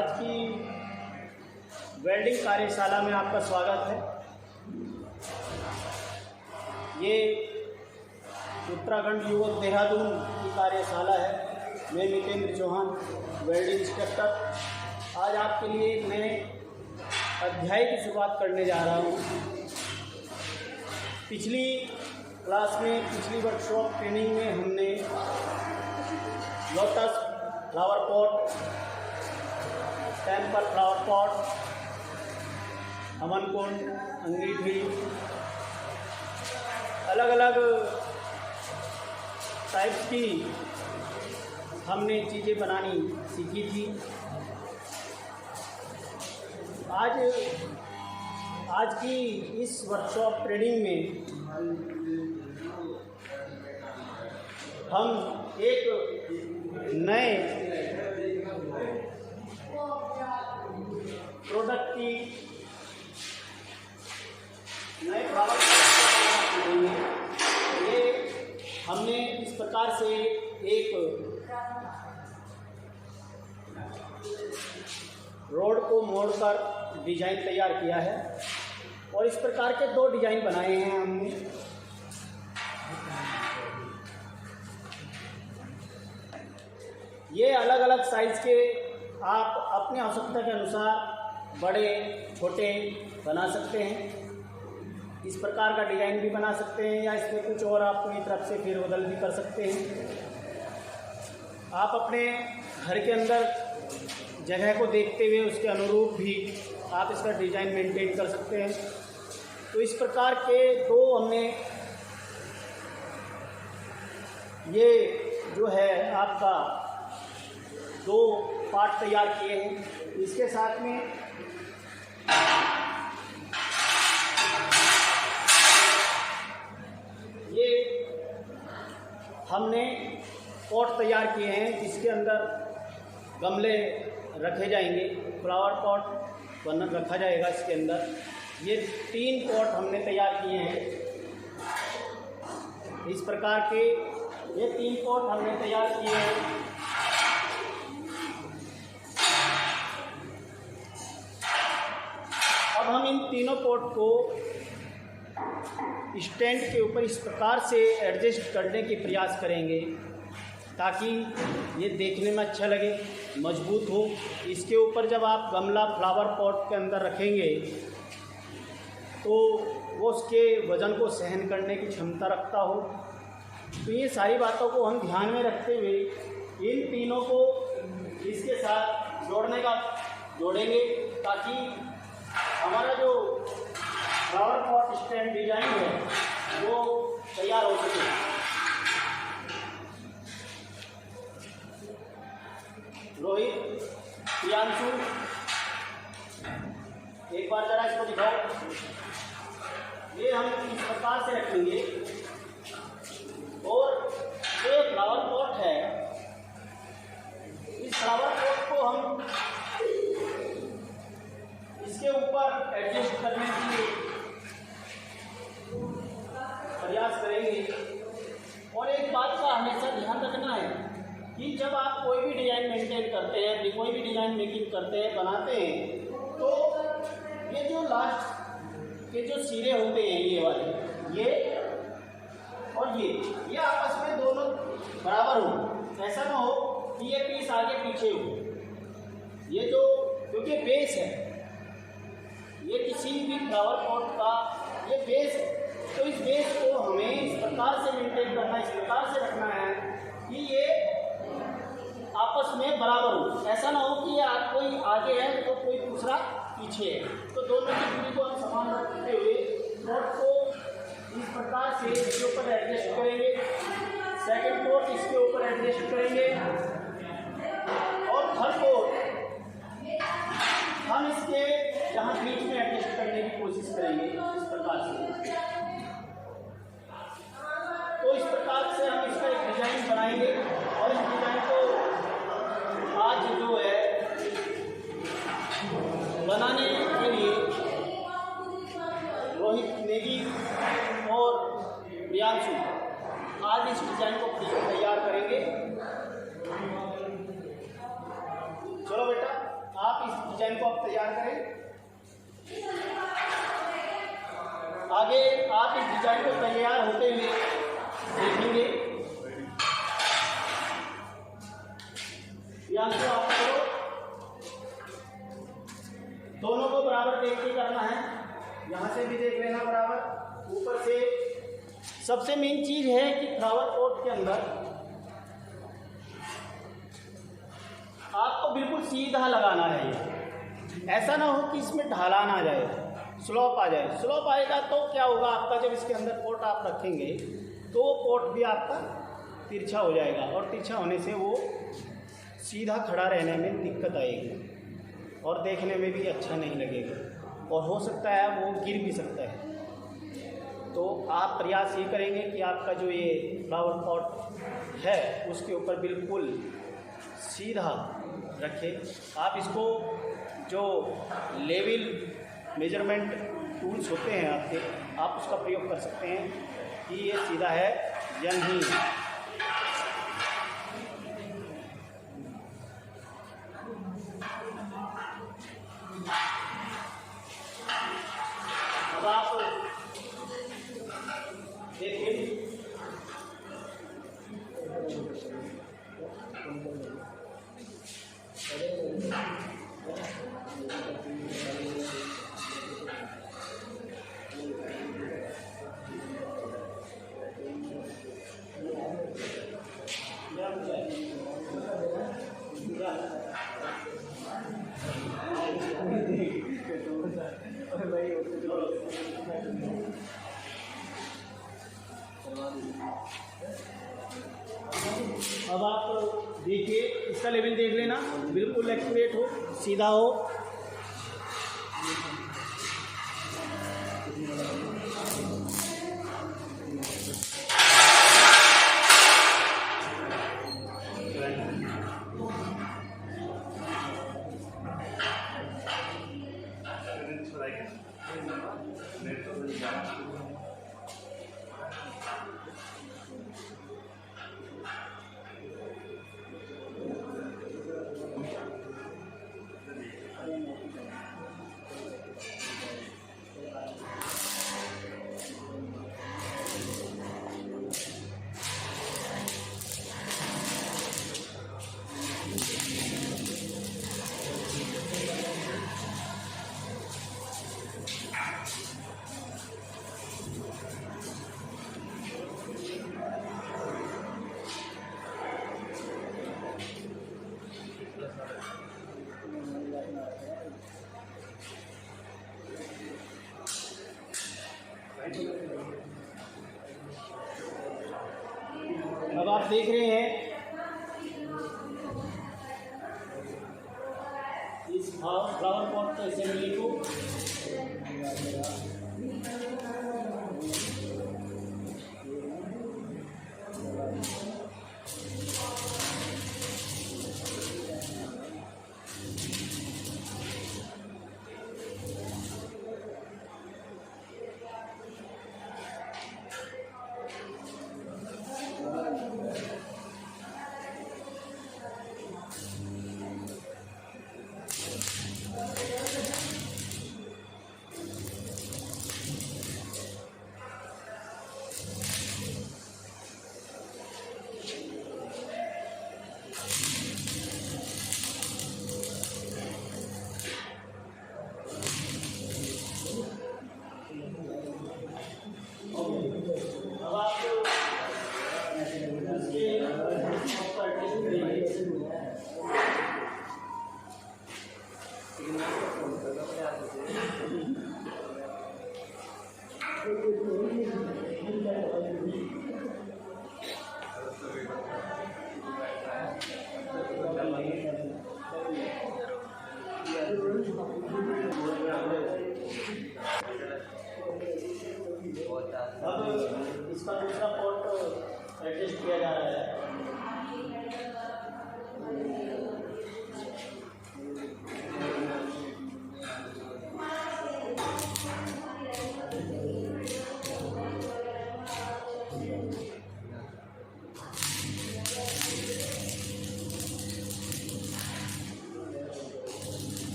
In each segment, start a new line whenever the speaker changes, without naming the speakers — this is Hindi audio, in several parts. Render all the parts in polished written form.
आज की वेल्डिंग कार्यशाला में आपका स्वागत है। ये उत्तराखंड युवक देहरादून की कार्यशाला है। मैं मितेंद्र चौहान, वेल्डिंग इंस्ट्रक्टर, आज आपके लिए एक नए अध्याय की शुरुआत करने जा रहा हूँ। पिछली क्लास में, पिछली वर्कशॉप ट्रेनिंग में हमने lotus flower pot, temple flower pot, हवन कुंड, अंगीठी, अलग अलग टाइप्स की हमने चीज़ें बनानी सीखी थी। आज की इस वर्कशॉप ट्रेनिंग में हम एक नए प्रोडक्ट की नए प्रोडक्ट देंगे। ये हमने इस प्रकार से एक रोड को मोड़कर डिजाइन तैयार किया है और इस प्रकार के 2 डिजाइन बनाए हैं हमने। ये अलग अलग साइज के आप अपने आवश्यकता के अनुसार बड़े छोटे बना सकते हैं। इस प्रकार का डिज़ाइन भी बना सकते हैं या इसमें कुछ और आप अपनी तरफ से फेर बदल भी कर सकते हैं। आप अपने घर के अंदर जगह को देखते हुए उसके अनुरूप भी आप इसका डिज़ाइन मेंटेन कर सकते हैं। तो इस प्रकार के 2 हमने ये जो है आपका 2 पार्ट तैयार किए हैं। इसके साथ में ये हमने पॉट तैयार किए हैं जिसके अंदर गमले रखे जाएंगे, फ्लावर पॉट रखा जाएगा इसके अंदर। ये 3 पॉट हमने तैयार किए हैं इस प्रकार के। ये 3 पॉट हमने तैयार किए हैं। अब हम इन तीनों पॉट को स्टैंड के ऊपर इस प्रकार से एडजस्ट करने की प्रयास करेंगे ताकि ये देखने में अच्छा लगे, मजबूत हो। इसके ऊपर जब आप गमला फ्लावर पॉट के अंदर रखेंगे तो वो उसके वज़न को सहन करने की क्षमता रखता हो। तो ये सारी बातों को हम ध्यान में रखते हुए इन तीनों को इसके साथ जोड़ेंगे ताकि हमारा जो फ्लावर पॉट स्टैंड डिजाइन है वो तैयार हो सके। रोहित, प्रियांशु, एक बार जरा इसको दिखाओ। ये हम इस प्रकार से रखेंगे और ये फ्लावर पॉट है, इस फ्लावर पॉट को हम इसके ऊपर एडजस्ट करने की प्रयास करेंगे। और एक बात का हमेशा ध्यान रखना है कि जब आप कोई भी डिज़ाइन मेंटेन करते हैं, कोई भी डिज़ाइन मेकिंग करते हैं, बनाते हैं, तो ये जो लास्ट के जो सिरे होते हैं, ये वाले, ये और ये आपस में दोनों बराबर हो। ऐसा ना हो कि ये पीस आगे पीछे हो। ये जो, क्योंकि बेस है, ये किसी भी फ्लावर पॉट का ये बेस है, तो इस बेस को हमें इस प्रकार से मेंटेन करना, इस प्रकार से रखना है कि ये आपस में बराबर हो। ऐसा ना हो कि ये कोई आगे है तो कोई दूसरा पीछे है। तो दोनों की दूरी को हम समान रखते हुए पॉट को इस प्रकार से इसके ऊपर एडजस्ट करेंगे, सेकंड पॉट इसके ऊपर एडजस्ट करेंगे और थर्ड पॉट हम इसके यहाँ बीच में एडजस्ट करने की कोशिश करेंगे इस प्रकार से। तो इस प्रकार से हम इसका एक डिज़ाइन बनाएंगे और इस डिज़ाइन को आज जो है बनाने के लिए रोहित, नेगी और प्रियांशु आज इस डिज़ाइन को तैयार करेंगे। चलो बेटा, आप डिजाइन को आप तैयार करें। आगे आप इस डिजाइन को तैयार होते हुए देखेंगे। यहाँ से आपको दोनों को बराबर देख के करना है। यहाँ से भी देख लेना बराबर। ऊपर से सबसे मेन चीज है कि फ्लावर पॉट के अंदर आपको बिल्कुल सीधा लगाना है। ये ऐसा ना हो कि इसमें ढलान आ जाए, स्लोप आ जाए। स्लोप आएगा तो क्या होगा, आपका जब इसके अंदर पॉट आप रखेंगे तो वो पॉट भी आपका तिरछा हो जाएगा, और तिरछा होने से वो सीधा खड़ा रहने में दिक्कत आएगी और देखने में भी अच्छा नहीं लगेगा, और हो सकता है वो गिर भी सकता है। तो आप प्रयास ये करेंगे कि आपका जो ये फ्लावर पॉट है उसके ऊपर बिल्कुल सीधा रखें। आप इसको जो लेवल मेजरमेंट टूल्स होते हैं आपके, आप उसका प्रयोग कर सकते हैं कि ये सीधा है या नहीं। अब आप देखिए अब आप देखिए, इसका लेवल देख लेना, बिल्कुल एक्यूरेट हो, सीधा हो। अब आप देख रहे हैं इस फ्लावर पॉट के असेंबली को।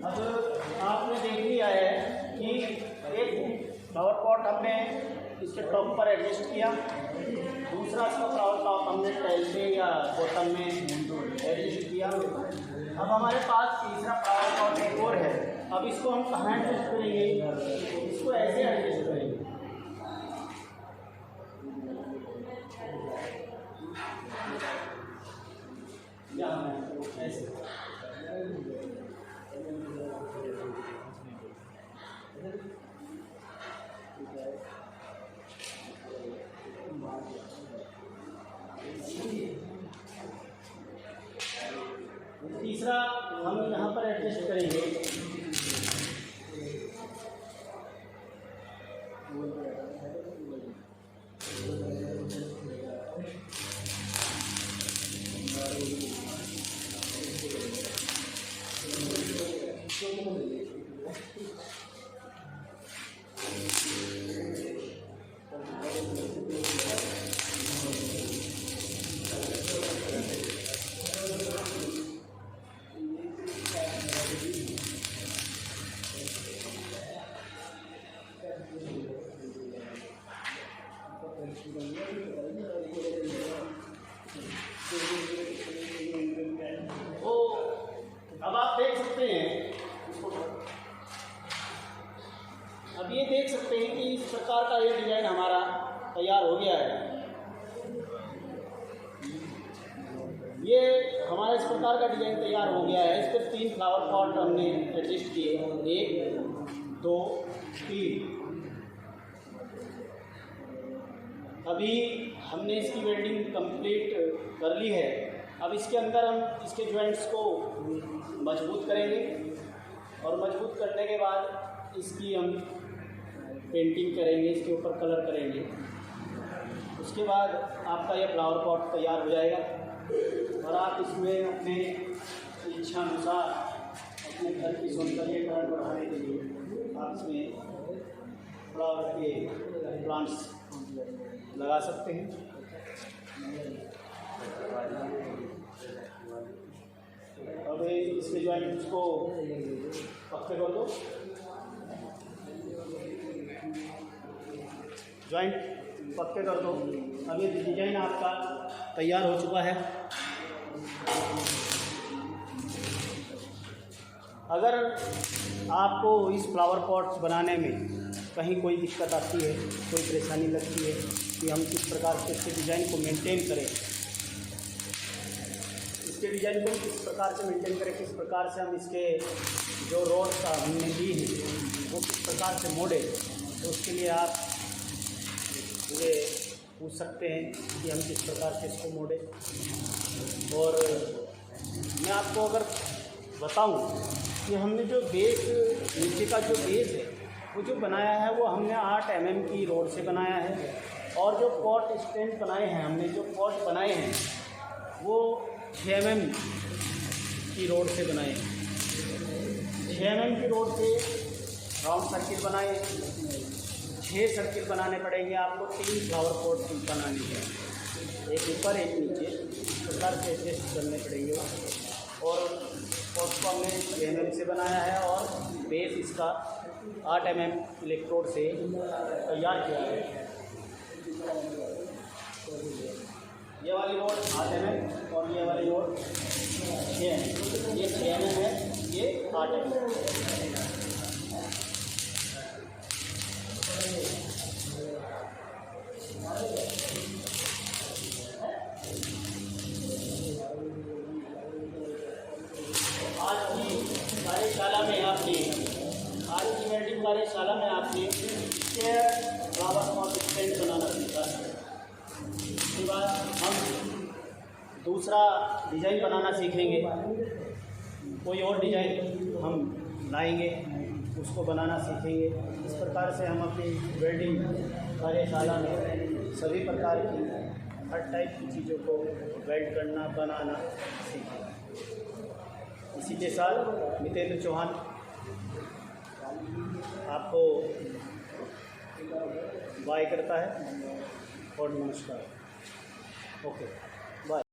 अब आपने देख लिया है कि एक फ्लावर पॉट हमने इसके टॉप पर एडजस्ट किया, दूसरा इसका फ्लावर टॉप हमने टाइल पे या बॉटम में एडजस्ट किया। अब हमारे पास तीसरा फ्लावर पॉट एक और है। अब इसको हम कहाँ एडजस्ट करेंगे? इसको ऐसे एडजस्ट करेंगे। ऐसे तीसरा हम यहाँ पर एडजस्ट करेंगे। तो अब आप देख सकते हैं, अब ये देख सकते हैं कि इस प्रकार का ये डिज़ाइन हमारा तैयार हो गया है। ये हमारा इस प्रकार का डिज़ाइन तैयार हो गया है। इस पर 3 फ्लावर पॉट हमने एडजस्ट किए, 1 2 3। अभी हमने इसकी वेल्डिंग कंप्लीट कर ली है। अब इसके अंदर हम इसके जॉइंट्स को मजबूत करेंगे और मजबूत करने के बाद इसकी हम पेंटिंग करेंगे, इसके ऊपर कलर करेंगे। उसके बाद आपका यह फ्लावर पॉट तैयार हो जाएगा और आप इसमें अपने इच्छा अनुसार अपने घर की सौंदर्यीकरण बढ़ाने के लिए आप इसमें फ्लावर के प्लांट्स लगा सकते हैं। अब इसके जॉइंट्स को पक्के कर दो। जॉइंट पक्के कर दो। अब ये डिज़ाइन आपका तैयार हो चुका है। अगर आपको इस फ्लावर पॉट्स बनाने में कहीं कोई दिक्कत आती है, कोई परेशानी लगती है कि हम किस प्रकार से इसके डिज़ाइन को मेंटेन करें, इसके डिज़ाइन को किस प्रकार से मेंटेन करें, किस प्रकार से हम इसके जो रोड का हमने दी है वो किस प्रकार से मोड़े, तो उसके लिए आप मुझे पूछ सकते हैं कि हम किस प्रकार से इसको मोड़े। और मैं आपको अगर बताऊं कि हमने जो बेस, नीचे का जो बेस है वो जो बनाया है वो हमने 8 mm की रोड से बनाया है। और जो पॉट स्टैंड बनाए हैं, हमने जो पॉट बनाए हैं वो 6 mm की रोड से बनाए हैं। 6 mm की रोड से राउंड सर्किल बनाए। 6 सर्किल बनाने पड़ेंगे आपको 3 फ्लावर पॉट बनाने के, एक ऊपर एक नीचे, इस प्रकार से एडजस्ट करने पड़ेंगे। और पॉट को हमने 6 mm से बनाया है और बेस इसका 8 mm इलेक्ट्रोड से तैयार किया है। ये वाली रोड 8 mm और ये वाली रोड 6 mm। ये 6 mm है, ये 8 mm। आज की वेल्डिंग कार्यशाला में आपने फ्लावर पॉट स्टैंड बनाना सीखा। उसके बाद हम दूसरा डिज़ाइन बनाना सीखेंगे। कोई और डिज़ाइन हम लाएंगे, उसको बनाना सीखेंगे। इस प्रकार से हम अपनी वेल्डिंग कार्यशाला में सभी प्रकार की हर टाइप की चीज़ों को वेल्ड करना, बनाना सीखेंगे। इसी के साथ मितेंद्र चौहान आपको बाय करता है और नमस्कार। Okay, bye.